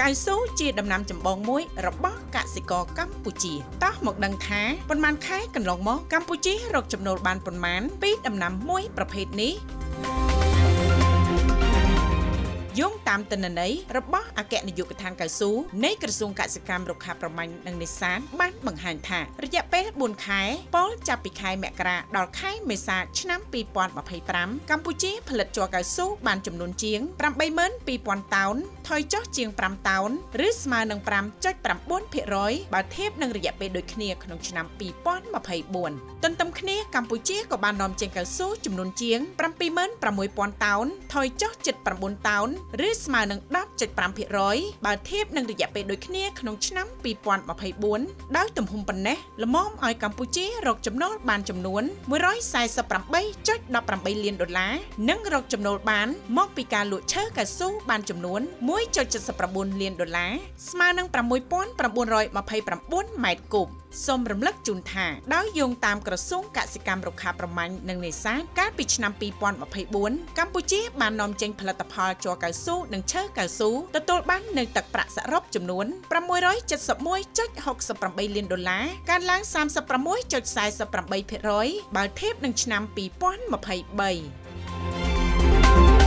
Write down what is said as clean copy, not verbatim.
កៅស៊ូជាដំណាំចម្បងមួយរបស់កសិករកម្ពុជាតោះមកដឹងថាប៉ុន្មានខែកន្លងមកកម្ពុជារកចំណូលបានប៉ុន្មានពីដំណាំមួយប្រភេទនេះយោងតាមទិន្នន័យរបស់អគ្គនាយកដ្ឋានកៅស៊ូនៃក្រសួងកសិកម្មរុក្ខាប្រមាញ់និងនេសាទបានបង្ហាញថារយៈពេល4ខែពោលចាប់ពីខែមករាដល់ខែមេសាឆ្នាំ2025កម្ពុជាផលិតជ័រកៅស៊ូបានចំនួនជាង 82,000 តោនថយចុះជាង 5 តោនឬស្មើនឹង 5.9% បើធៀបនឹងរយៈពេលដូចគ្នាក្នុងឆ្នាំ2024ទន្ទឹមគ្នាកម្ពុជាក៏បាននាំចេញកៅស៊ូចំនួនជាង 76,000 តោនថយចុះជិត 9 តោនឬស្មើនឹង 10.5% បើធៀបនឹងរយៈពេលដូចគ្នាក្នុងឆ្នាំ2024ដោយទំហំប៉ុណ្ណេះល្មមឲ្យកម្ពុជារកចំណូលបានចំនួន $148.18 លាននិងរកចំណូលបានមកពីការលក់ឈើកៅស៊ូបានចំនួន $1.79 លានស្មើនឹង 6,929 ម៉ែត្រគូបសូមរំលឹកជូនថាដោយយោងតាមក្រសួងកសិកម្មរុក្ខាប្រមាញ់និងនេសាទកាលពីឆ្នាំ2024កម្ពុជាបាននាំចេញផលិតផលជ័រកៅស៊ូនិងឈើកៅស៊ូទទួលបាននូវទឹកប្រាក់សរុបចំនួន $671.68 លានកើនឡើង 36.48% បើធៀបនឹងឆ្នាំ2023